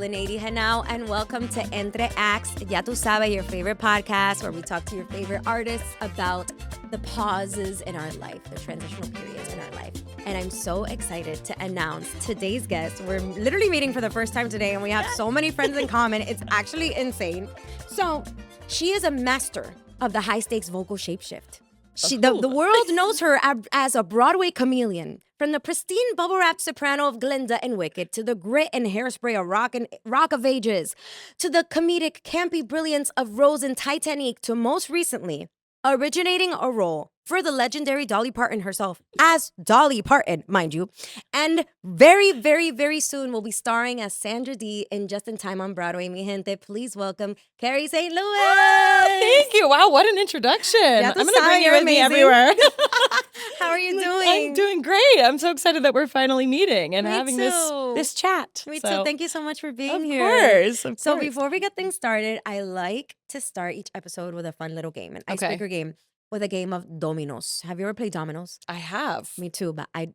Linedy Genao, and welcome to Entre Acts, Ya Tu Sabe, your favorite podcast where we talk to your favorite artists about the pauses in our life, the transitional periods in our life. And I'm so excited to announce today's guest. We're literally meeting for the first time today, and we have so many friends in common. It's actually insane. So she is a master of the high-stakes vocal shapeshift. The world knows her as a Broadway chameleon. From the pristine bubble-wrapped soprano of Glinda and Wicked to the grit and hairspray of Rock of Ages to the comedic, campy brilliance of Rose in Titanic to most recently originating a role for the legendary Dolly Parton herself as Dolly Parton, mind you. And very, very, very soon we'll be starring as Sandra Dee in Just in Time on Broadway. Mi gente, please welcome Carrie St. Thank you. Wow, what an introduction. I'm going to bring you with me everywhere. How are you doing? I'm doing great. I'm so excited that we're finally meeting and having this chat. Me too. Thank you so much for being here. Of course. So before we get things started, I like to start each episode with a fun little game, an icebreaker game with a game of dominoes. Have you ever played dominoes? I have. Me too, but I've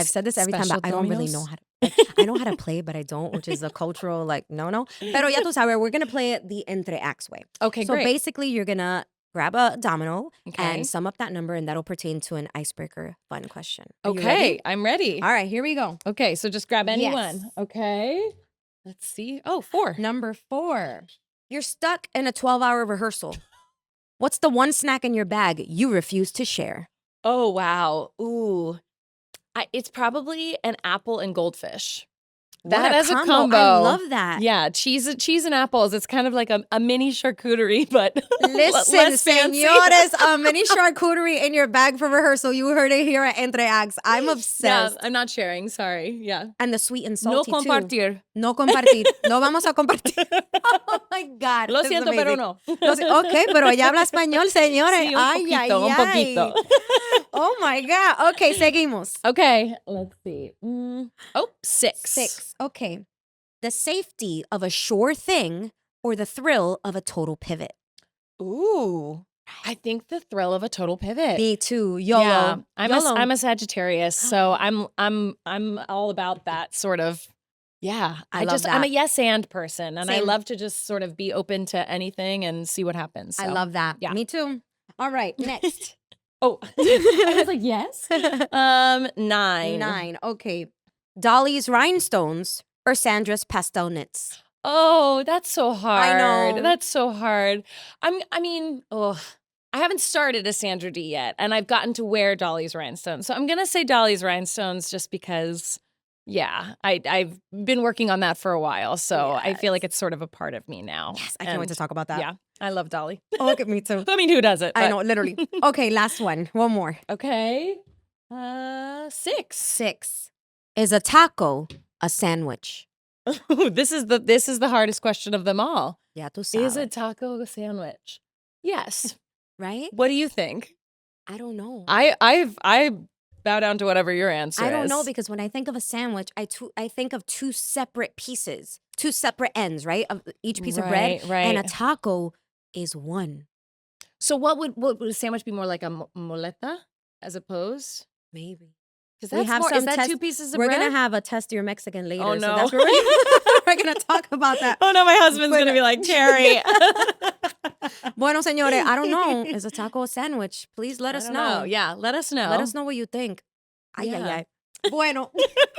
said this every time, but I don't really know how to. I know how to play, but I don't, which is a cultural no. Pero ya tu sabes, we're gonna play it the Entre Acts way. Okay, so great. So basically, you're gonna grab a domino and sum up that number, and that'll pertain to an icebreaker fun question. Okay, I'm ready. All right, here we go. Okay, so just grab any Yes. one. Okay. Let's see. Oh, 4. Number 4. You're stuck in a 12-hour rehearsal. What's the one snack in your bag you refuse to share? Oh, wow. Ooh. It's probably an apple and goldfish. That as a combo. I love that. Yeah, cheese and apples. It's kind of like a mini charcuterie, but listen, less fancy. señores, a mini charcuterie in your bag for rehearsal. You heard it here at Entre Acts. I'm obsessed. Yeah, I'm not sharing. Sorry. Yeah. And the sweet and salty No compartir. Too. No compartir. No vamos a compartir. Oh my God. Lo siento, pero no. Okay, pero ella habla español, señores. Sí, un poquito. Oh my God. Okay, seguimos. Okay, let's see. 6. 6. Okay. The safety of a sure thing or the thrill of a total pivot? Ooh. I think the thrill of a total pivot. Me too. YOLO. Yeah, I'm a Sagittarius, so I'm all about that sort of. Yeah, I love that. I'm a yes and person, and Same. I love to just sort of be open to anything and see what happens. So. I love that. Yeah. Me too. All right, next. Oh, I was like, yes. 9. 9. Okay. Dolly's rhinestones or Sandra's pastel knits? Oh, that's so hard. I know. That's so hard. I haven't started a Sandra Dee yet, and I've gotten to wear Dolly's rhinestones. So I'm going to say Dolly's rhinestones just because, yeah, I've been working on that for a while. So Yes. I feel like it's sort of a part of me now. Yes, I can't wait to talk about that. Yeah, I love Dolly. Oh, look at me too. I mean, who does it? I know, literally. Okay, last one. One more. Okay. 6. 6. Is a taco a sandwich? This is the hardest question of them all. Ya tu sabes. Is a taco a sandwich? Yes. Right? What do you think? I don't know. I bow down to whatever your answer is. I don't know, because when I think of a sandwich, I think of 2 separate pieces, 2 separate ends, right? Of each piece of bread. Right. And a taco is one. So what would a sandwich be more like, a moleta as opposed? Maybe. Because We have is some that test- 2 pieces of We're bread? going to have a test your Mexican later. Oh, no. So that's where we're going to talk about that. Oh no, my husband's going to be like, Terry. Bueno, señores, I don't know. Is a taco a sandwich? Please let us know. Yeah, let us know. Let us know what you think. Ay, Yeah. ay, ay. Bueno,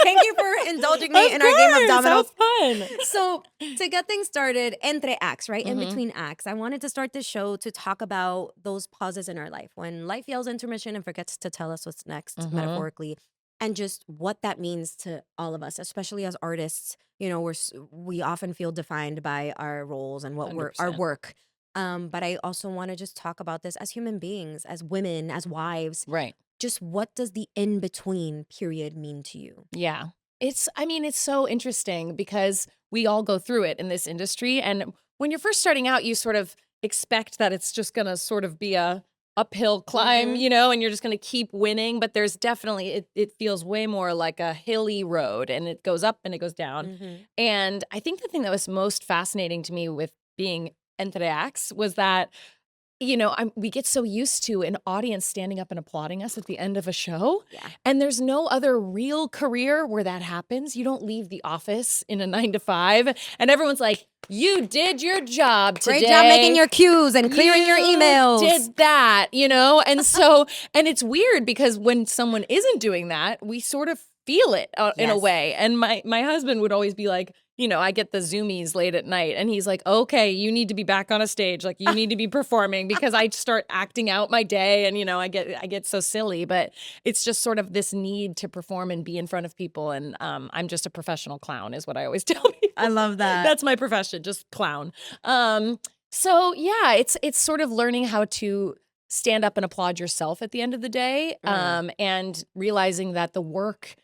thank you for indulging me in our game of dominoes. That was fun. So to get things started, Entre Acts, right? In Mhm. between acts, I wanted to start this show to talk about those pauses in our life when life yells intermission and forgets to tell us what's next, Mhm. metaphorically, and just what that means to all of us, especially as artists. You know, we often feel defined by our roles and what our 100%. work. But I also want to just talk about this as human beings, as women, as wives. Right. Just what does the in-between period mean to you? Yeah. It's so interesting because we all go through it in this industry. And when you're first starting out, you sort of expect that it's just going to sort of be a uphill climb, Mhm. you know, and you're just going to keep winning. But there's definitely, it feels way more like a hilly road, and it goes up and it goes down. Mhm. And I think the thing that was most fascinating to me with being Entre Acts was that we get so used to an audience standing up and applauding us at the end of a show. Yeah. And there's no other real career where that happens. You don't leave the office in a 9 to 5 and everyone's like, you did your job today. Great job making your cues and clearing your emails. Did that, and so, and it's weird because when someone isn't doing that, we sort of feel it in a Yes. way. And my husband would always be like, I get the Zoomies late at night and he's like, okay, you need to be back on a stage. Like you need to be performing because I start acting out my day and, I get so silly, but it's just sort of this need to perform and be in front of people. And I'm just a professional clown is what I always tell people. I love that. That's my profession, just clown. So yeah, it's sort of learning how to stand up and applaud yourself at the end of the day, and realizing that the work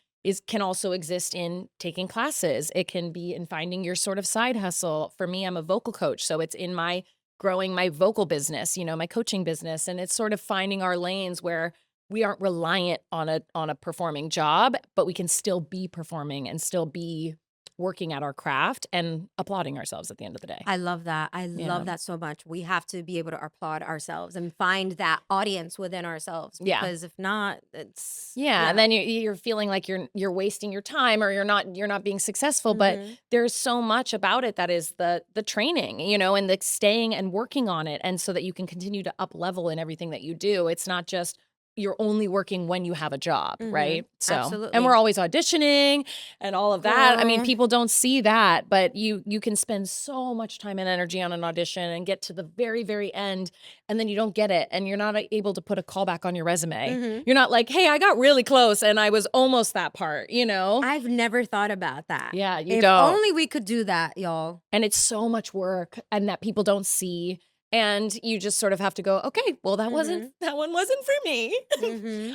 can also exist in taking classes. It can be in finding your sort of side hustle. For me, I'm a vocal coach, so it's in my growing my vocal business, my coaching business, and it's sort of finding our lanes where we aren't reliant on a performing job, but we can still be performing and still be working at our craft and applauding ourselves at the end of the day. I love that. I love that so much. We have to be able to applaud ourselves and find that audience within ourselves. Because if not, it's and then you're feeling like you're wasting your time or you're not being successful. But there's so much about it that is the training, and the staying and working on it, and so that you can continue to up level in everything that you do. It's not just you're only working when you have a job, right? So, Absolutely. and we're always auditioning and all of that. I mean, people don't see that, but you can spend so much time and energy on an audition and get to the very, very end, and then you don't get it, and you're not able to put a callback on your resume. You're not like, hey, I got really close and I was almost that part, I've never thought about that. Yeah, you if don't. only we could do that, y'all. And it's so much work, and that people don't see. And you just sort of have to go, okay, well, that one wasn't for me.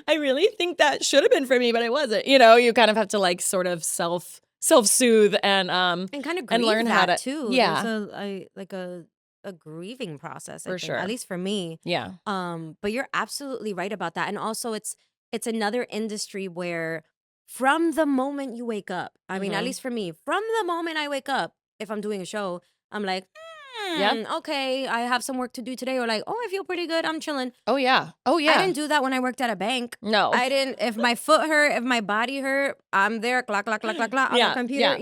I really think that should have been for me, but it wasn't. You kind of have to like sort of self-soothe and kind of grieve and learn that how to too. Yeah. There's a grieving process, I For think, sure. at least for me. Yeah. But you're absolutely right about that. And also it's another industry where from the moment you wake up, I mean, at least for me, from the moment I wake up, if I'm doing a show, I'm like, okay, I have some work to do today. Or like, oh, I feel pretty good. I'm chilling. Oh, yeah. I didn't do that when I worked at a bank. No. I didn't. If my foot hurt, if my body hurt, I'm there, clack, clack, clack, clack, clack, on the computer,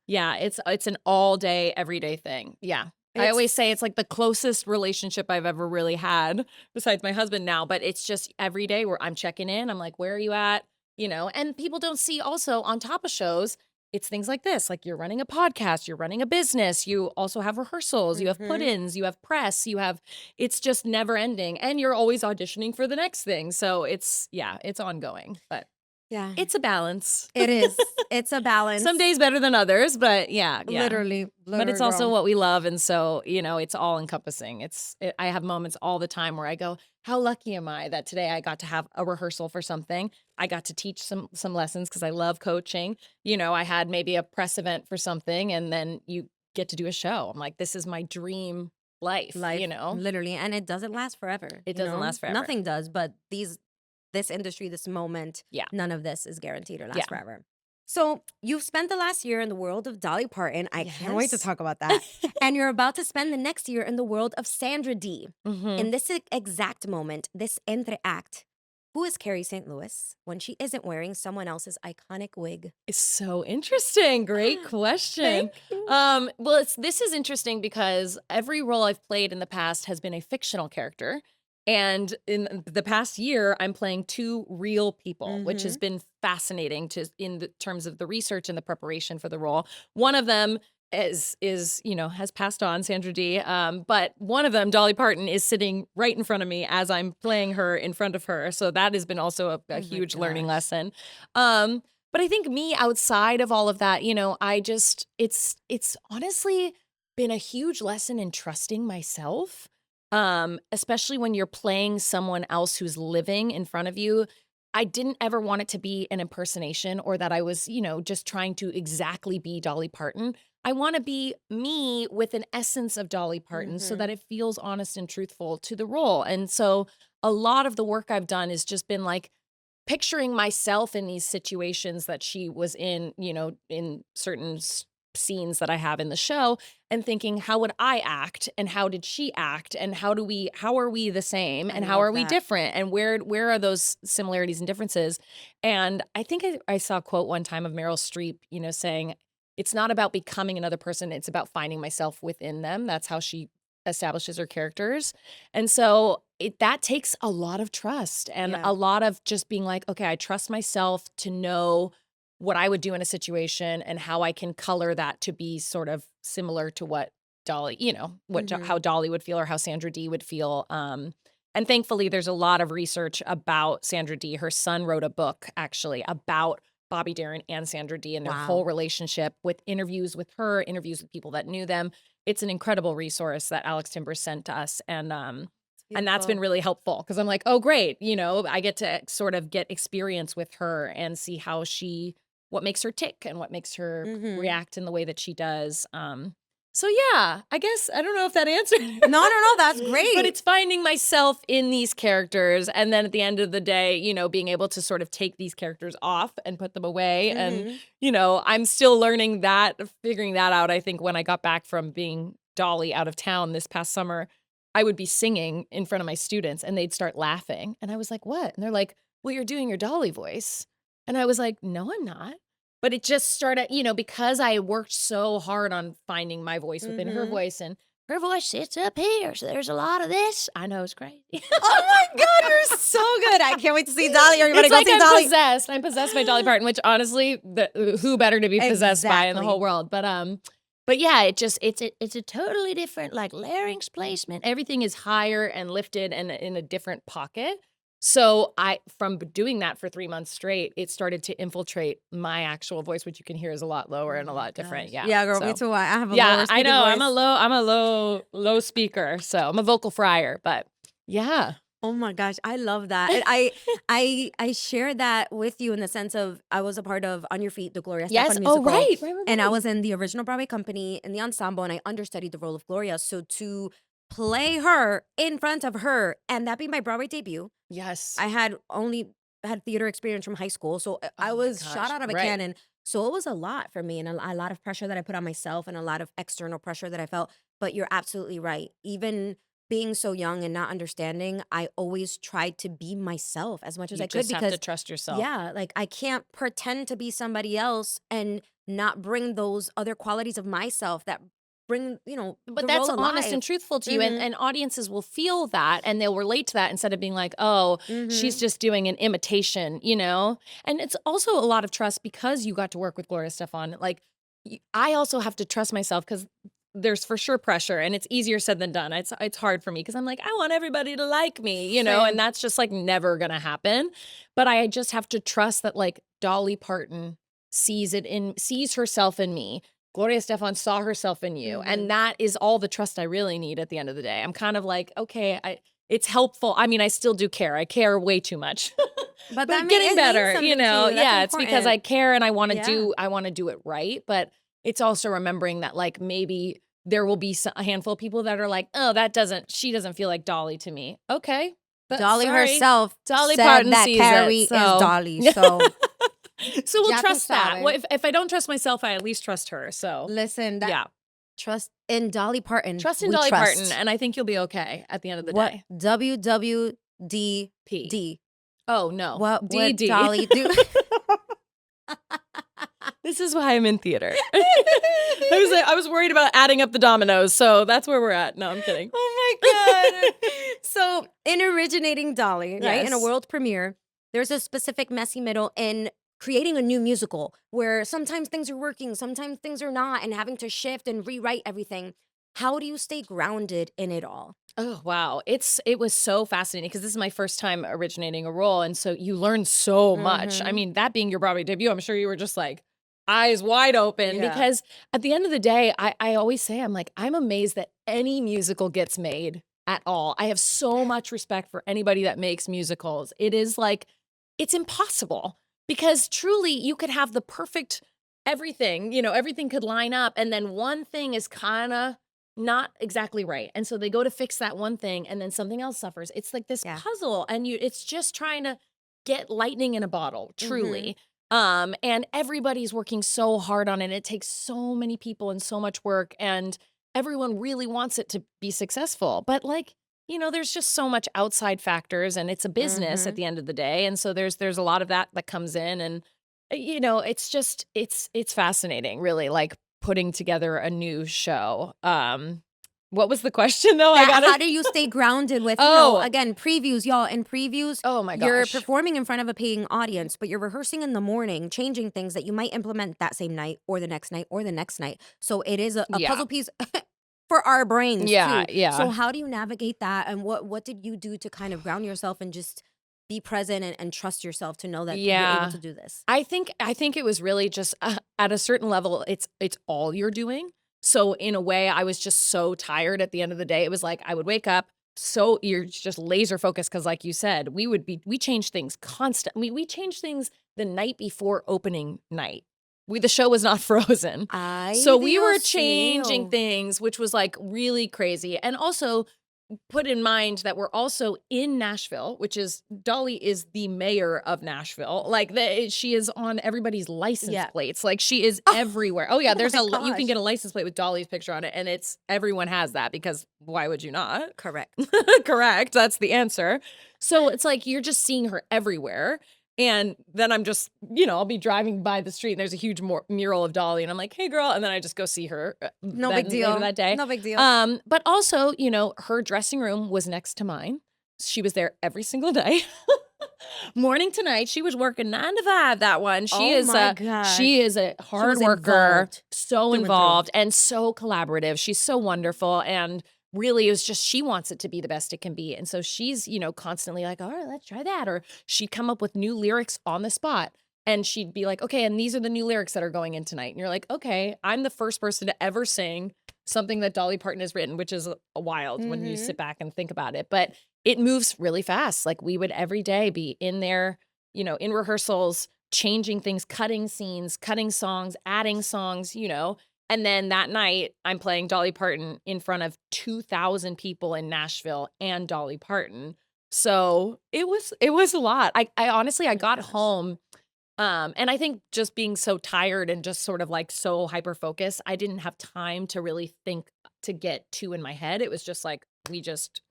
Yeah, it's an all day, everyday thing. Yeah. I always say it's like the closest relationship I've ever really had besides my husband now, but it's just every day where I'm checking in. I'm like, where are you at? And people don't see also on top of shows, it's things like this, like you're running a podcast, you're running a business, you also have rehearsals, you have put-ins, you have press, it's just never ending. And you're always auditioning for the next thing. So it's ongoing, but it's a balance. It is. It's a balance. Some days better than others, but yeah. Literally. But it's also what we love. And so, it's all encompassing. I have moments all the time where I go, how lucky am I that today I got to have a rehearsal for something. I got to teach some lessons because I love coaching. I had maybe a press event for something, and then you get to do a show. I'm like, this is my dream life, Literally. And it doesn't last forever. It doesn't last forever. Nothing does, but this industry, this moment, none of this is guaranteed to last forever. So you've spent the last year in the world of Dolly Parton. I can't wait to talk about that. And you're about to spend the next year in the world of Sandra Dee. In this exact moment, this Entre Act, who is Carrie St. when she isn't wearing someone else's iconic wig? It's so interesting. Great question. Thank you. This is interesting because every role I've played in the past has been a fictional character. And in the past year, I'm playing two real people, which has been fascinating in the terms of the research and the preparation for the role. One of them has passed on, Sandra Dee. But one of them, Dolly Parton, is sitting right in front of me as I'm playing her in front of her. So that has been also a huge learning lesson. But I think me outside of all of that, it's honestly been a huge lesson in trusting myself. Especially when you're playing someone else who's living in front of you. I didn't ever want it to be an impersonation or that I was, just trying to exactly be Dolly Parton. I want to be me with an essence of Dolly Parton so that it feels honest and truthful to the role. And so a lot of the work I've done has just been like picturing myself in these situations that she was in, in certain scenes that I have in the show and thinking, how would I act and how did she act and how are we the same and how love are we that. different and where are those similarities and differences? And I think I saw a quote one time of Meryl Streep, saying, it's not about becoming another person, it's about finding myself within them. That's how she establishes her characters. And so that takes a lot of trust and Yeah. a lot of just being like, okay, I trust myself to know what I would do in a situation and how I can color that to be sort of similar to what Dolly, how Dolly would feel or how Sandra Dee would feel. And thankfully, there's a lot of research about Sandra Dee. Her son wrote a book actually about Bobby Darin and Sandra Dee and their Wow. whole relationship, with interviews with her, interviews with people that knew them. It's an incredible resource that Alex Timber sent to us. And that's been really helpful because I'm like, oh, great. I get to sort of get experience with her and see what makes her tick and what makes her react in the way that she does. So yeah, I guess, I don't know if that answered. No, that's great. But it's finding myself in these characters. And then at the end of the day, being able to sort of take these characters off and put them away. And, I'm still learning that, figuring that out. I think when I got back from being Dolly out of town this past summer, I would be singing in front of my students and they'd start laughing. And I was like, what? And they're like, well, you're doing your Dolly voice. And I was like, no, I'm not. But it just started, because I worked so hard on finding my voice within her voice, and her voice sits up here, so there's a lot of this. I know, it's crazy. Oh my God, you're so good. I can't wait to see Dolly. Everybody It's go like see I'm Dolly. possessed. I'm possessed by Dolly Parton, which honestly, who better to be possessed by in the Exactly. whole world? But yeah, it's a totally different like larynx placement. Everything is higher and lifted and in a different pocket. So from doing that for 3 months straight, it started to infiltrate my actual voice, which you can hear is a lot lower and a lot different. Yeah. Yeah, girl, So, me too. I have a yeah, lower I speaking know. voice. I'm a low speaker. So I'm a vocal fryer, but yeah. Oh my gosh, I love that. And I share that with you in the sense of I was a part of On Your Feet, the Gloria Yes. Estefan musical. Oh, right. And I was in the original Broadway company in the ensemble, and I understudied the role of Gloria. So to play her in front of her, and that be my Broadway debut. Yes. I had only had theater experience from high school, so I was shot out of a cannon. So it was a lot for me, and a lot of pressure that I put on myself and a lot of external pressure that I felt. But you're absolutely right. Even being so young and not understanding, I always tried to be myself as much as I could, just because have to trust yourself. yeah, like I can't pretend to be somebody else and not bring those other qualities of myself that bring, But the that's role honest alive. and truthful to you, and audiences will feel that and they'll relate to that instead of being like, oh, she's just doing an imitation, And it's also a lot of trust because you got to work with Gloria Estefan. Like, I also have to trust myself because there's for sure pressure, and it's easier said than done. It's hard for me because I'm like, I want everybody to like me, Same. and that's just like never gonna happen. But I just have to trust that like Dolly Parton sees herself in me. Gloria Estefan saw herself in you. And that is all the trust I really need at the end of the day. I'm kind of like, okay, it's helpful. I mean, I still do care. I care way too much. But that getting better, something to you. That's Yeah, it's because I important. care and I want to do it right. But it's also remembering that like maybe there will be a handful of people that are like, oh, she doesn't feel like Dolly to me. Okay. But Dolly sorry, herself Dolly said Parton that sees Carrie it, is so. Dolly. So So we'll Ya tú trust that. sabes. Well, if I don't trust myself, I at least trust her. So listen, yeah. trust in Dolly Parton. Trust in we Dolly trust. Parton, and I think you'll be okay at the end of the What day. WWDD? Oh, no. What would DD. Dolly do? This is why I'm in theater. I was worried about adding up the dominoes, so that's where we're at. No, I'm kidding. Oh my God. So in Originating Dolly, right, in a Yes. world premiere, there's a specific messy middle in creating a new musical where sometimes things are working, sometimes things are not, and having to shift and rewrite everything. How do you stay grounded in it all? Oh, wow. It was so fascinating because this is my first time originating a role. And so you learn so much. I mean, that being your Broadway debut, I'm sure you were just like eyes wide open Yeah. because at the end of the day, I always say, I'm amazed that any musical gets made at all. I have so much respect for anybody that makes musicals. It is like, it's impossible because truly you could have the perfect everything, everything could line up. And then one thing is kind of not exactly right. And so they go to fix that one thing and then something else suffers. It's like this Yeah. puzzle and it's just trying to get lightning in a bottle, truly. And everybody's working so hard on it. It takes so many people and so much work, and everyone really wants it to be successful. But like, there's just so much outside factors, and it's a business at the end of the day. And so there's a lot of that comes in, and it's just it's fascinating, really, like putting together a new show. What was the question though? How do you stay grounded with, again, previews, y'all. In previews, oh my gosh, you're performing in front of a paying audience, but you're rehearsing in the morning, changing things that you might implement that same night or the next night or the next night. So it is a puzzle piece for our brains too. Yeah. So how do you navigate that? And what did you do to kind of ground yourself and just be present and trust yourself to know that you're able to do this? I think it was really just at a certain level, it's all you're doing. So in a way, I was just so tired at the end of the day. It was like I would wake up, so you're just laser focused because, like you said, we change things constantly. We change things the night before opening night. The show was not frozen. So we were changing things, which was like really crazy. And also put in mind that we're also in Nashville, which is Dolly is the mayor of Nashville. Like she is on everybody's license plates. Like she is everywhere. Oh yeah, there's you can get a license plate with Dolly's picture on it, and everyone has that because why would you not? Correct. Correct. That's the answer. So it's like you're just seeing her everywhere. And then I'm just, I'll be driving by the street and there's a huge mural of Dolly and I'm like, hey girl. And then I just go see her. No big deal. Later that day. No big deal. But also, her dressing room was next to mine. She was there every single day. Morning to night. She was working 9 to 5, that one. She is a hard worker, so involved and so collaborative. She's so wonderful. And really, it was just she wants it to be the best it can be. And so she's, constantly like, all right, let's try that. Or she'd come up with new lyrics on the spot. And she'd be like, okay, and these are the new lyrics that are going in tonight. And you're like, okay, I'm the first person to ever sing something that Dolly Parton has written, which is wild when you sit back and think about it. But it moves really fast. Like we would every day be in there, in rehearsals, changing things, cutting scenes, cutting songs, adding songs, And then that night, I'm playing Dolly Parton in front of 2,000 people in Nashville and Dolly Parton. So it was a lot. I honestly, I got home, and I think just being so tired and just sort of like so hyper focused, I didn't have time to really think to get too in my head. It was just like we just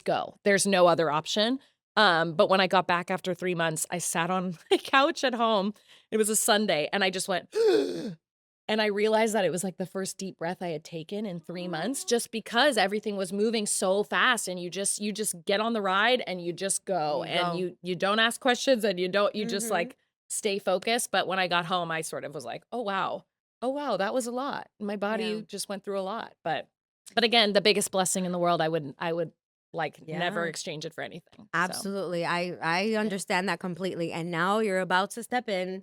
go. There's no other option. But when I got back after 3 months, I sat on my couch at home. It was a Sunday, and I just went. And I realized that it was like the first deep breath I had taken in 3 months, just because everything was moving so fast, and you just get on the ride and you just go, and you don't ask questions, and you just like stay focused. But when I got home, I sort of was like, oh wow, that was a lot. My body just went through a lot. But again, the biggest blessing in the world, I would like never exchange it for anything. Absolutely. So. I understand that completely. And now you're about to step in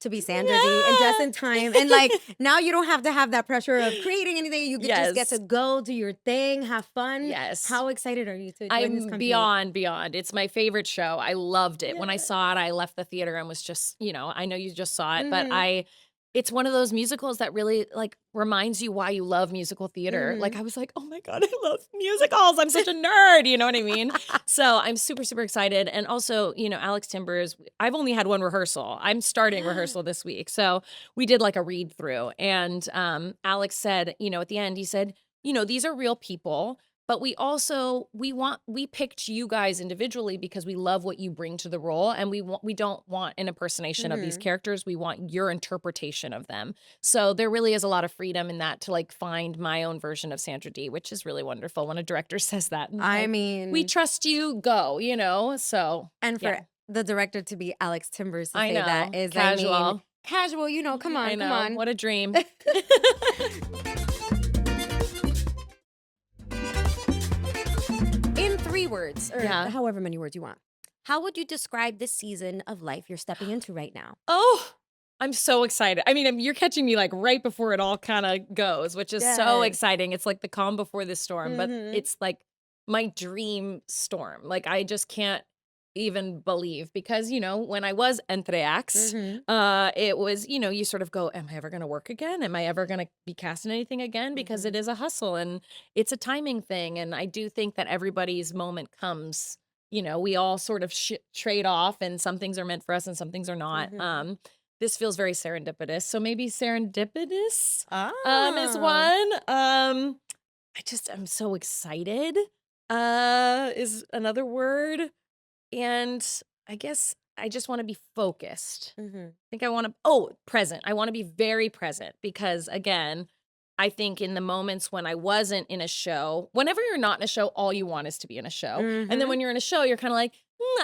to be Sandra Dee and just in time. And like now you don't have to have that pressure of creating anything. You just get to go do your thing, have fun. Yes. How excited are you to join this company? I'm beyond. It's my favorite show. I loved it. When I saw it, I left the theater and was just, I know you just saw it, but it's one of those musicals that really like reminds you why you love musical theater. Like I was like, oh my God, I love musicals. I'm such a nerd. You know what I mean? So I'm super, super excited. And also, Alex Timbers, I've only had one rehearsal. I'm starting rehearsal this week. So we did like a read through, and Alex said, at the end, he said, these are real people. But we also, we picked you guys individually because we love what you bring to the role. And we don't want an impersonation of these characters. We want your interpretation of them. So there really is a lot of freedom in that to like find my own version of Sandra Dee, which is really wonderful when a director says that. I mean, we trust you, go, so. And for the director to be Alex Timbers to say know, that is casual. Casual, come on, come on. What a dream. In 3 words, or however many words you want, how would you describe this season of life you're stepping into right now? Oh, I'm so excited. I mean, you're catching me like right before it all kind of goes, which is so exciting. It's like the calm before the storm, but it's like my dream storm. Like I just can't even believe, because when I was Entre Acts, it was you sort of go, am I ever going to work again? Am I ever going to be cast in anything again? Because it is a hustle and it's a timing thing, and I do think that everybody's moment comes. We all sort of trade off, and some things are meant for us and some things are not. this feels very serendipitous. So maybe serendipitous is Ah. one. I'm so excited is another word. And I guess I just want to be focused. Mhm. I think I want present. I want to be very present because, again, I think in the moments when I wasn't in a show, whenever you're not in a show, all you want is to be in a show. And then Mhm. when you're in a show, you're kind of like,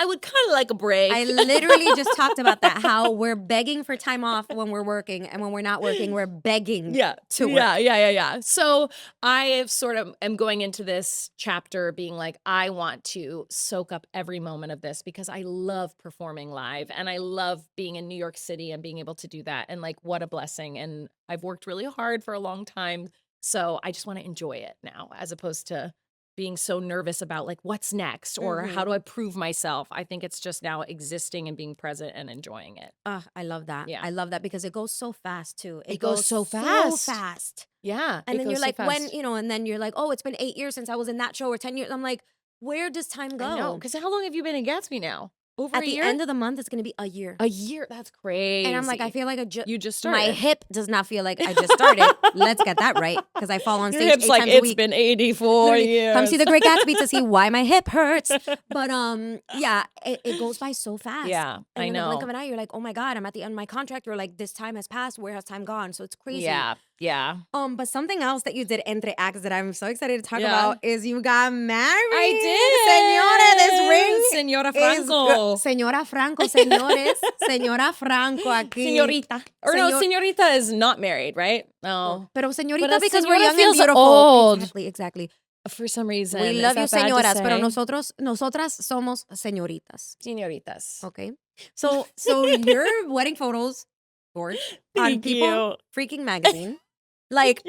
I would kind of like a break. I literally just talked about that, how we're begging for time off when we're working, and when we're not working, we're begging to work. Yeah. So I sort of am going into this chapter being like, I want to soak up every moment of this because I love performing live and I love being in New York City and being able to do that. And like, what a blessing. And I've worked really hard for a long time. So I just want to enjoy it now as opposed to being so nervous about like what's next or how do I prove myself. I think it's just now existing and being present and enjoying it. I love that. Yeah. I love that because it goes so fast too. It goes so fast. Yeah. And it then goes you're so like, fast. and then you're like, oh, it's been 8 years since I was in that show or 10 years. I'm like, where does time go? I know. Because how long have you been in Gatsby now? Over At a the year? end of the month, it's going to be a year. A year? That's crazy. And I'm like, I feel like you just started. my hip does not feel like I just started. Let's get that right, because I fall on Your stage hip's 8 like, times a week. it's been 84 Literally, years. come see The Great Gatsby to see why my hip hurts. But yeah, it goes by so fast. Yeah, and I in the blink know. of an eye, you're like, oh my God, I'm at the end of my contract. You're like, this time has passed. Where has time gone? So it's crazy. Yeah. But something else that you did Entre Acts that I'm so excited to talk Yeah. about is you got married. I Senora, this ring Señora is Franco. Señora Franco, señores. Señora Franco aquí. Señorita. Or no, señorita is not married, right? No. Pero señorita But a because we're señora young and feels beautiful. old. Exactly. For some reason. We Is love you, that bad to señoras, pero say? nosotras somos señoritas. Señoritas. Okay. So your wedding photos, George, on Thank People you. Freaking Magazine. Like,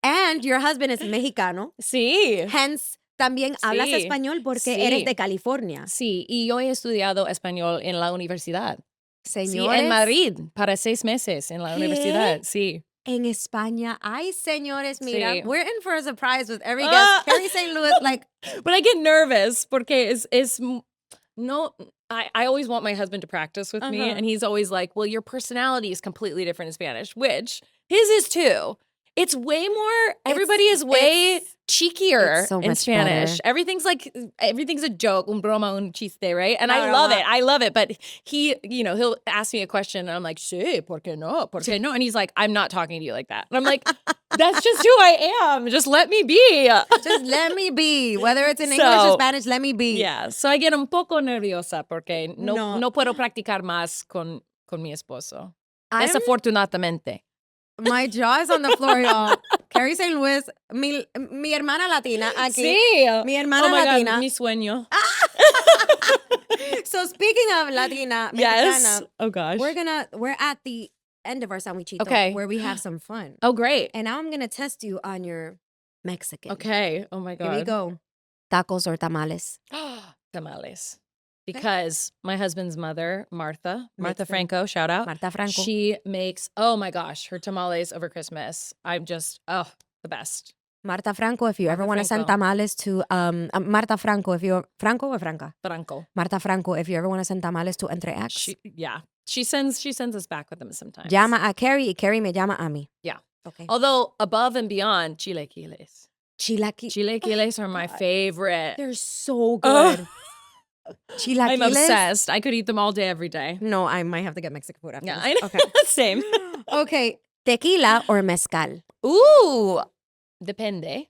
and your husband is mexicano. Sí. Hence, también hablas Sí. español porque Sí. eres de California. Sí, y yo he estudiado español en la universidad. Señores. Sí, en Madrid, para 6 meses en la universidad, sí. En España. Ay, señores, mira. Sí. We're in for a surprise with every guest. Carrie St. Louis, like. But I get nervous porque no, I always want my husband to practice with me, and he's always like, well, your personality is completely different in Spanish, which his is too. It's way more, everybody is way cheekier so in much Spanish. better. Everything's a joke, un broma, un chiste, right? And No, I no, love no. it. I love it. But he'll ask me a question and I'm like, sí, ¿por qué no? ¿Por qué no? And he's like, I'm not talking to you like that. And I'm like, that's just who I am. Just let me be. Just let me be. Whether it's in English or Spanish, let me be. Yeah. So I get un poco nerviosa porque No. no puedo practicar más con mi esposo. I'm- Desafortunadamente. My jaw is on the floor, y'all. Carrie St. Louis, mi hermana latina aquí. Sí. Mi hermana oh my latina. God, mi sueño. So speaking of Latina, Yes. Mexicana, Oh gosh. we're at the end of our Sandwichito, Okay. where we have some fun. Oh great. And now I'm gonna test you on your Mexican. Okay. Oh my God. Here we go. Tacos or tamales? Tamales. Because my husband's mother, Martha Makes them. Franco, shout out. Marta Franco. She makes, oh my gosh, her tamales over Christmas. I'm just, the best. Marta Franco, if you ever Marta want to send Franco. tamales to Marta Franco, if you're Franco or Franca? Franco. Marta Franco, if you ever want to send tamales to Entre Acts, She sends us back with them sometimes. llama a Carrie y Carrie me llama a mí. Yeah. Okay. Although above and beyond, chilaquiles. Chilaquiles are my favorite. They're so good. Chilaquiles. I'm obsessed. I could eat them all day, every day. No, I might have to get Mexican food after Yeah, this. I know. Okay. Same. Okay. Tequila or mezcal? Ooh, depende.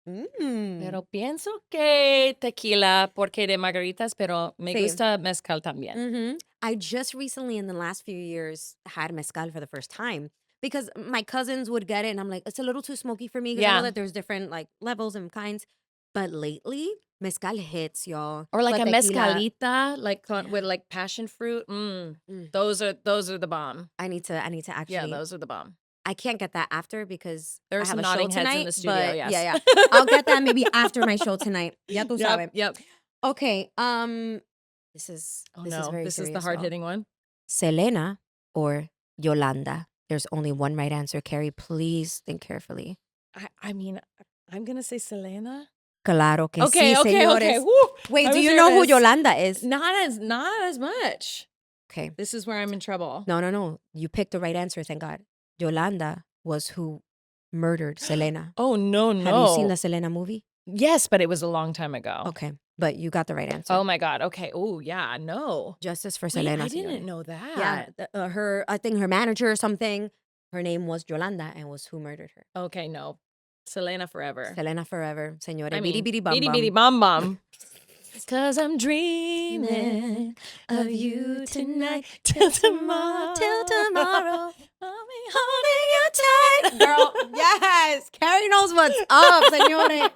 Mm. Pero pienso que tequila, porque de margaritas, pero me Sí. gusta mezcal también. Mm-hmm. I just recently, in the last few years, had mezcal for the first time because my cousins would get it, and I'm like, it's a little too smoky for me because I Yeah. know that there's different like levels and kinds. But lately, mezcal hits, y'all. Or like But a tequila, mezcalita, like with like passion fruit. Those are the bomb. I need to actually. Yeah, those are the bomb. I can't get that after because There are I have some a show nodding heads in tonight. the studio, But yes. yeah. I'll get that maybe after my show tonight. Ya tú sabes. Yep. Okay. This is Oh this no, is very this is the serious, hard y'all. hitting one. Selena or Yolanda? There's only one right answer. Carrie, please think carefully. I mean, I'm gonna say Selena. Claro que Okay. sí, señores. Woo. Wait, I do was you know who nervous. Yolanda is? Not as much. Okay. This is where I'm in trouble. No. You picked the right answer, thank God. Yolanda was who murdered Selena. Oh, no. Have you seen the Selena movie? Yes, but it was a long time ago. Okay, but you got the right answer. Oh my God. Okay. Oh yeah. No. Justice for Wait, Selena. I didn't señores. know that. Yeah, I think her manager or something. Her name was Yolanda and was who murdered her. Okay. No. Selena forever. Selena forever, señores. I mean, Bitty bam bitty bam. bitty bum bum. Cause I'm dreaming of you tonight till tomorrow. Till tomorrow. I'll be holding you tight. Girl, yes. Carrie knows what's up, señores.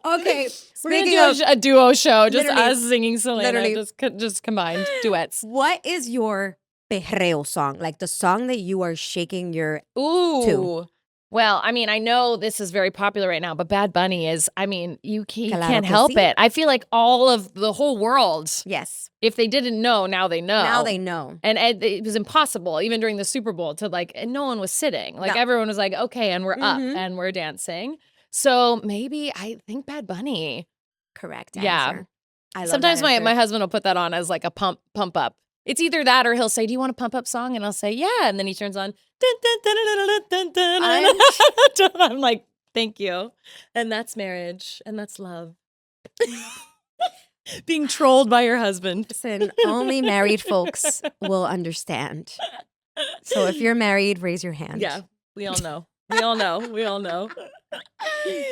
Okay, We're gonna speaking do of, a duo show, just Literally. us singing Selena, Literally. just combined duets. what is your perreo song? Like the song that you are shaking your... Ooh. Well, I mean, I know this is very popular right now, but Bad Bunny is, I mean, you Claro can't que help sí. it. I feel like all of the whole world, Yes. if they didn't know, now they know. Now they know. And it was impossible, even during the Super Bowl, to like, and no one was sitting. Like No. everyone was like, okay, and we're up Mhm. and we're dancing. So maybe I think Bad Bunny. Correct Yeah. answer. I love Sometimes that my answer. husband will put that on as like a pump up. It's either that or he'll say, "Do you want a pump up song?" And I'll say, "Yeah." And then he turns on. Dun, dun, dun, dun, dun, dun, dun, dun. I'm like, "Thank you," and that's marriage, and that's love. Being trolled by your husband. Listen, only married folks will understand. So if you're married, raise your hand. Yeah, we all know. We all know. We all know.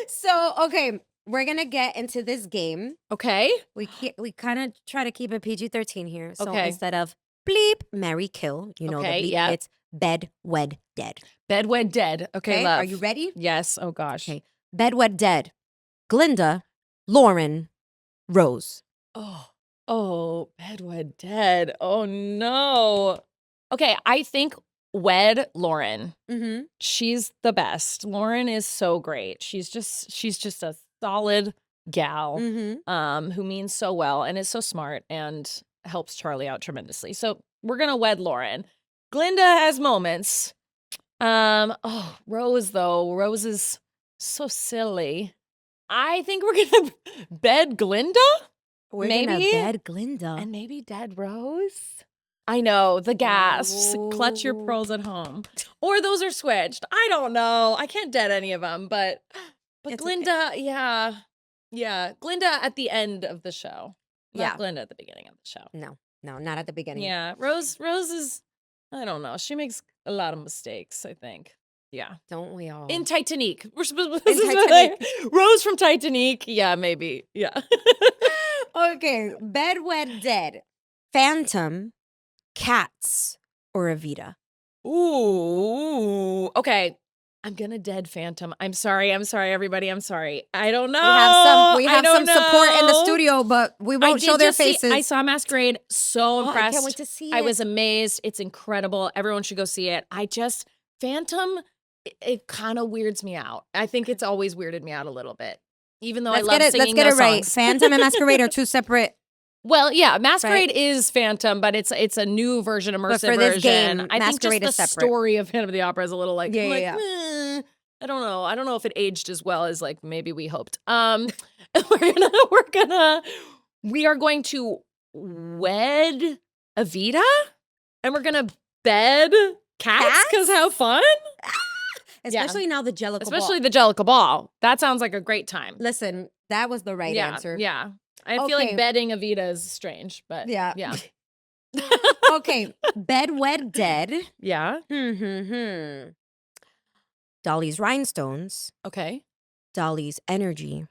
So, okay, we're going to get into this game. Okay. We kind of try to keep it PG-13 here. So Okay. instead of bleep, marry, kill, you know Okay, the bleep, yeah. it's bed, wed, dead. Bed, wed, dead. Okay, love. Are you ready? Yes. Oh gosh. Okay. Bed, wed, dead. Glinda, Lauren, Rose. Oh, bed, wed, dead. Oh no. Okay, I think wed Lauren. Mm-hmm. She's the best. Lauren is so great. She's just a solid gal Mm-hmm. who means so well and is so smart and helps Charlie out tremendously. So we're gonna wed Lauren. Glinda has moments. Rose though. Rose is so silly. I think we're gonna bed Glinda We're Maybe. gonna bed Glinda. and maybe dead Rose. I know, the gasps. Clutch your pearls at home. Or those are switched. I don't know. I can't dead any of them, but It's okay. Glinda, yeah. Yeah, Glinda at the end of the show. Not Yeah. Glinda at the beginning of the show. No, not at the beginning. Yeah, Rose is, I don't know. She makes a lot of mistakes, I think. Yeah. Don't we all? In Titanic. We're supposed In Titanic. Rose from Titanic. Yeah, maybe. Yeah. Okay, bed, wed, dead. Phantom, Cats, or Evita. Ooh. Okay. I'm gonna dead Phantom. I'm sorry, everybody. I'm sorry. I don't know. We I have don't some support in the know. studio, but we I won't did show their just see- faces. I saw Masquerade. So Oh, impressed. I can't wait to see it. I was amazed. It's incredible. Everyone should go see it. Phantom, it kind of weirds me out. I think it's always weirded me out a little bit. Even though I love singing Let's get it those right. songs. Phantom and Masquerade are two separate. Well, yeah, Masquerade is Phantom, but it's a new version, immersive for this version. game, I think Masquerade just is the separate. story of Phantom of the Opera is a little like, Yeah, I'm like, yeah. I don't know. I don't know if it aged as well as like maybe we hoped. We are going to wed Evita, and we're gonna bed Cats because how fun! Especially now the Jellicle Especially Ball. the Jellicle Ball. That sounds like a great time. Listen, that was the right answer. Yeah. I feel Okay. like bedding Evita is strange, but Yeah. yeah. Okay, bed, wed, dead. Yeah. Dolly's rhinestones. Okay. Dolly's energy.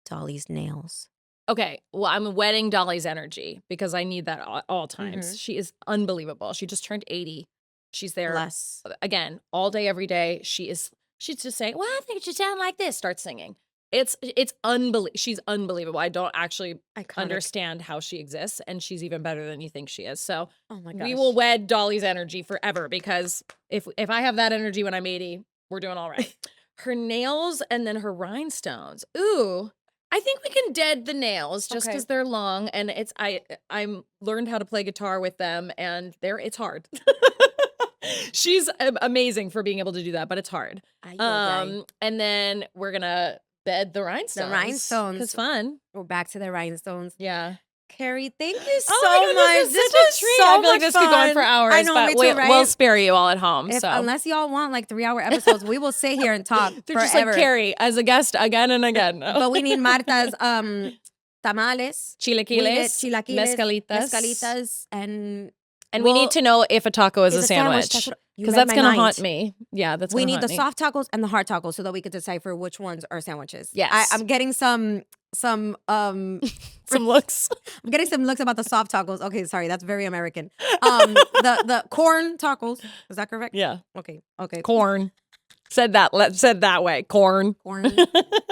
Dolly's nails. Okay, well, I'm wedding Dolly's energy because I need that all times. She is unbelievable. She just turned 80. She's there Bless. again all day, every day. She's just saying, "Well, I think it should sound like this." Start singing. It's unbelievable. She's unbelievable. I don't actually Iconic. understand how she exists, and she's even better than you think she is. So Oh my gosh. we will wed Dolly's energy forever because if I have that energy when I'm 80, we're doing all right. Her nails and then her rhinestones. Ooh. I think we can dead the nails just Okay. because they're long and I'm learned how to play guitar with them and it's hard. She's amazing for being able to do that, but it's hard. And then we're gonna bed the rhinestones. rhinestones. Because fun. We're back to the rhinestones. Yeah. Carrie, thank you so my God, much. This This was was such a treat. so I feel much like this could go on fun. for hours, I know, but me too, right? we'll spare you all at home. If, so unless y'all want like 3-hour episodes, we will sit here and talk they're forever. just like Carrie as a guest again and again. But we need Marta's tamales, Chilaquiles, mezcalitas. mezcalitas, and we need to know if a taco is a sandwich. That's what- you Because read that's my going to mind. haunt me. Yeah, that's We gonna need haunt the me. soft tacos and the hard tacos so that we could decipher which ones are sandwiches. Yes. I'm getting some Some looks. I'm getting some looks about the soft tacos. Okay, sorry, that's very American. The corn tacos. Is that correct? Yeah. Okay. Corn. Said that way. Corn.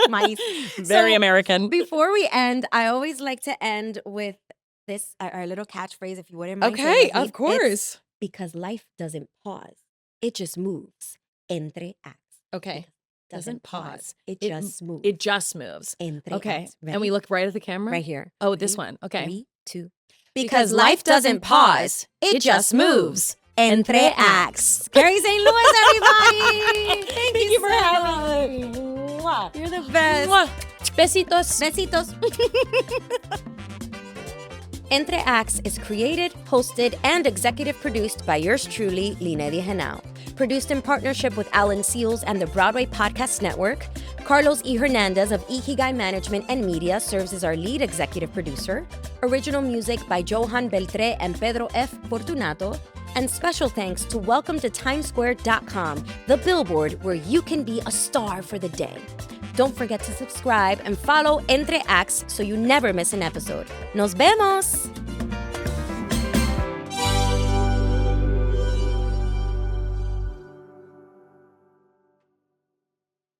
Mice. Very So, American. Before we end, I always like to end with this, our little catchphrase, if you wouldn't mind. saying Okay, with me. of course. It's because life doesn't pause. It just moves. Entre acts. Okay. Doesn't pause. It It- just moves. It just moves. Entre Okay. acts. And we look right at the camera? right here. Oh, this one. Okay. 3, 2. Because life doesn't pause, it just moves. Entre acts. Carrie St. Louis, everybody. Thank you for so having much. me. Mwah. You're the best. Mwah. Besitos. Besitos. Entre Acts is created, hosted, and executive produced by yours truly, Linedy Genao. Produced in partnership with Alan Seals and the Broadway Podcast Network. Carlos E. Hernandez of Ikigai Management and Media serves as our lead executive producer. Original music by Johan Beltre and Pedro F. Fortunato. And special thanks to WelcomeToTimesSquare.com, the billboard where you can be a star for the day. Don't forget to subscribe and follow Entre Acts so you never miss an episode. Nos vemos!